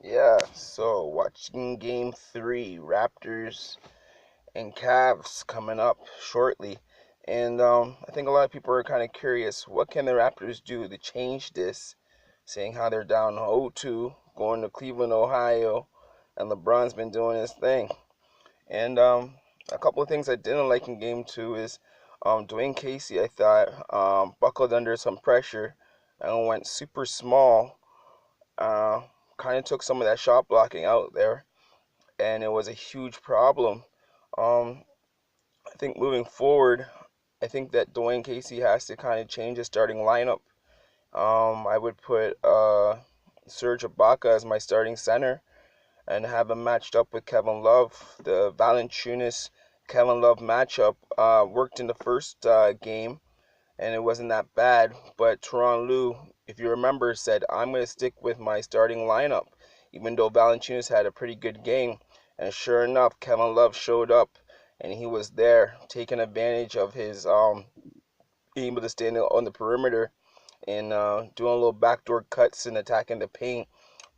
Yeah, so watching game three, Raptors and Cavs coming up shortly. And I think a lot of people are kind of curious, what can the Raptors do to change this, seeing how they're down 0-2, going to Cleveland, Ohio, and LeBron's been doing his thing. And a couple of things I didn't like in game two is Dwayne Casey, I thought, buckled under some pressure and went super small. Uh, Kind of took some of that shot blocking out there, and it was a huge problem. Um, I think moving forward, I think that Dwayne Casey has to kind of change his starting lineup. I would put Serge Ibaka as my starting center and have him matched up with Kevin Love. The Valanciunas Kevin Love matchup worked in the first game, and it wasn't that bad. But Teron Lue, if you remember, said, I'm going to stick with my starting lineup, even though Valanciunas had a pretty good game. And sure enough, Kevin Love showed up, and he was there, taking advantage of his being able to stand on the perimeter and doing little backdoor cuts and attacking the paint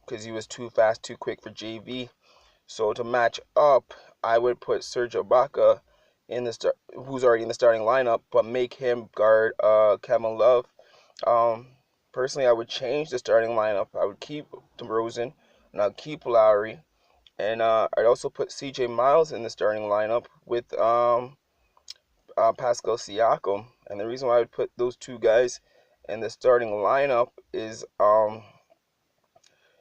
because he was too fast, too quick for JV. So to match up, I would put Serge Ibaka in the start, who's already in the starting lineup, but make him guard Kevin Love. Um, Personally, I would change the starting lineup. I would keep DeRozan, and I'd keep Lowry, and I'd also put C.J. Miles in the starting lineup with Pascal Siakam. And the reason why I would put those two guys in the starting lineup is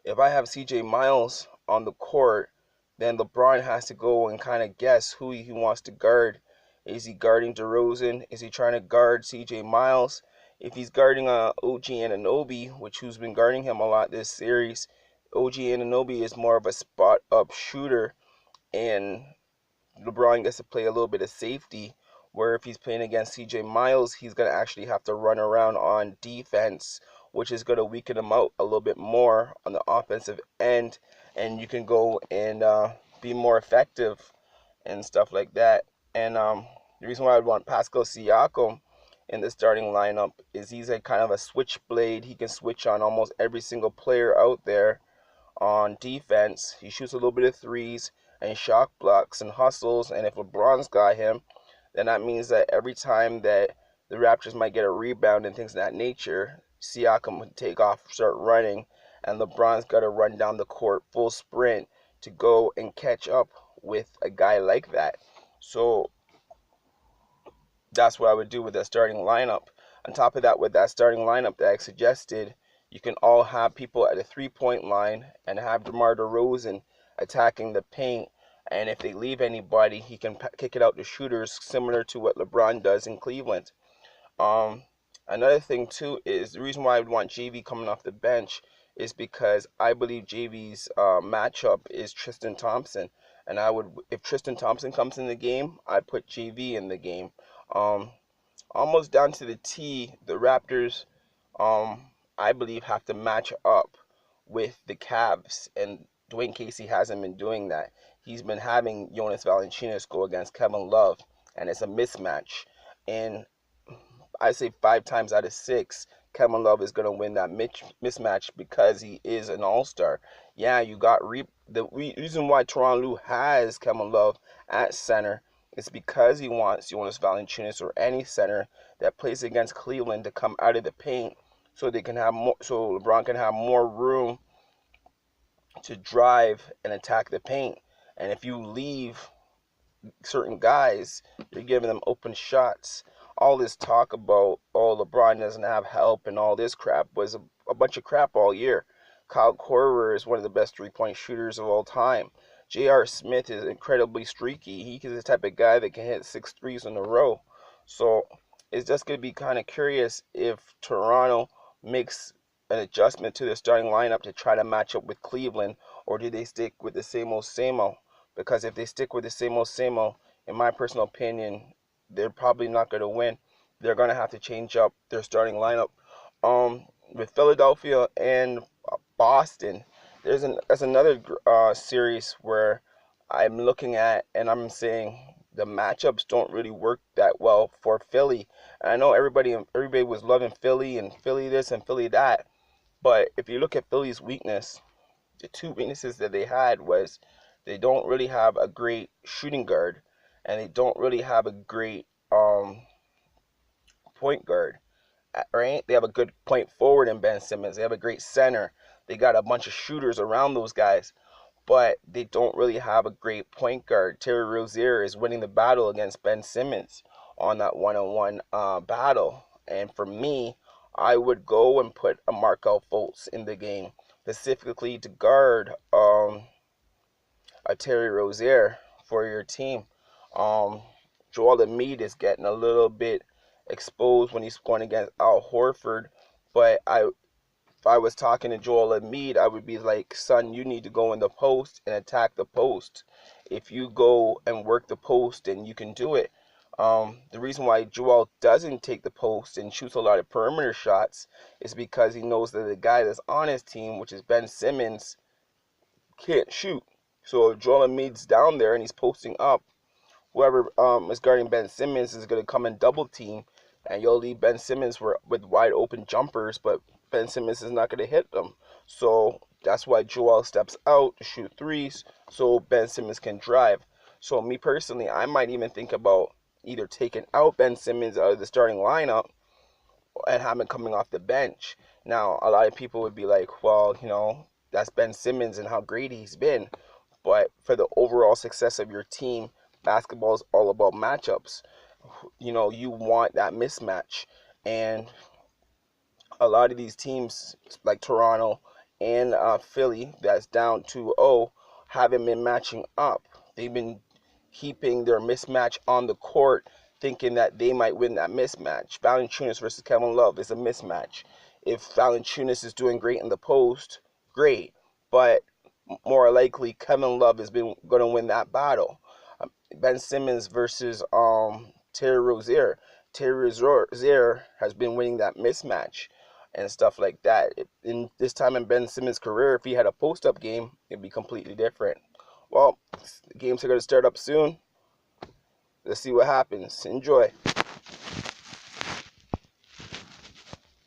if I have CJ Miles on the court, then LeBron has to go and kind of guess who he wants to guard. Is he guarding DeRozan? Is he trying to guard CJ Miles? If he's guarding OG Anunoby, who's been guarding him a lot this series, OG Anunoby is more of a spot up shooter, and LeBron gets to play a little bit of safety. Where if he's playing against CJ Miles, he's going to actually have to run around on defense, which is going to weaken him out a little bit more on the offensive end. And you can go and be more effective and stuff like that. And the reason why I would want Pascal Siakam in the starting lineup is he's a kind of a switchblade. He can switch on almost every single player out there on defense. He shoots a little bit of threes and shot blocks and hustles. And if LeBron's got him, then that means that every time that the Raptors might get a rebound and things of that nature, Siakam would take off, start running, and LeBron's got to run down the court full sprint to go and catch up with a guy like that. So that's what I would do with that starting lineup. On top of that, with that starting lineup that I suggested, you can all have people at a 3-point line and have DeMar DeRozan attacking the paint. And if they leave anybody, he can kick it out to shooters, similar to what LeBron does in Cleveland. Um, Another thing too is the reason why I would want JV coming off the bench is because I believe JV's matchup is Tristan Thompson, and I would, if Tristan Thompson comes in the game, I'd put JV in the game. Um, Almost down to the T, the Raptors, I believe, have to match up with the Cavs, and Dwayne Casey hasn't been doing that. He's been having Jonas Valanciunas go against Kevin Love, and it's a mismatch. And I say 5 times out of 6, Kevin Love is going to win that mismatch because he is an all-star. Yeah, you got the reason why Teron Lue has Kevin Love at center is because he wants Jonas Valanciunas or any center that plays against Cleveland to come out of the paint so they can have more, so LeBron can have more room to drive and attack the paint. And if you leave certain guys, you're giving them open shots. All this talk about, oh, LeBron doesn't have help and all this crap was a bunch of crap all year. Kyle Korver is one of the best three-point shooters of all time. J.R. Smith is incredibly streaky. He's the type of guy that can hit 6 threes in a row. So it's just going to be kind of curious if Toronto makes an adjustment to their starting lineup to try to match up with Cleveland, or do they stick with the same old, same old? Because if they stick with the same old, in my personal opinion, they're probably not going to win. They're going to have to change up their starting lineup. With Philadelphia and Boston, that's another series where I'm looking at and I'm saying the matchups don't really work that well for Philly. And I know everybody was loving Philly and Philly this and Philly that, but if you look at Philly's weakness, The two weaknesses that they had was they don't really have a great shooting guard, and they don't really have a great point guard. Right? They have a good point forward in Ben Simmons. They have a great center. They got a bunch of shooters around those guys, but they don't really have a great point guard. Terry Rozier is winning the battle against Ben Simmons on that one-on-one battle. And for me, I would go and put a Markel Fultz in the game, specifically to guard a Terry Rozier for your team. Um, Joel Embiid is getting a little bit exposed when he's going against Al Horford, but if I was talking to Joel Embiid, I would be like, son, you need to go in the post and attack the post. If you go and work the post, then you can do it. The reason why Joel doesn't take the post and shoots a lot of perimeter shots is because he knows that the guy that's on his team, which is Ben Simmons, can't shoot. So if Joel Embiid's down there and he's posting up, whoever is guarding Ben Simmons is going to come and double team, and you'll leave Ben Simmons with wide open jumpers, but Ben Simmons is not going to hit them. So that's why Joel steps out to shoot threes so Ben Simmons can drive. So me personally, I might even think about either taking out Ben Simmons out of the starting lineup and have him coming off the bench. Now, a lot of people would be like, well, that's Ben Simmons and how great he's been. But for the overall success of your team, basketball is all about matchups. You want that mismatch. And a lot of these teams, like Toronto and Philly, that's down 2-0, haven't been matching up. They've been keeping their mismatch on the court, thinking that they might win that mismatch. Valanciunas versus Kevin Love is a mismatch. If Valanciunas is doing great in the post, great. But more likely, Kevin Love has been going to win that battle. Ben Simmons versus Terry Rozier. Terry Rozier has been winning that mismatch and stuff like that. In this time in Ben Simmons' career, if he had a post-up game, it'd be completely different. Well, the games are going to start up soon. Let's see what happens. Enjoy.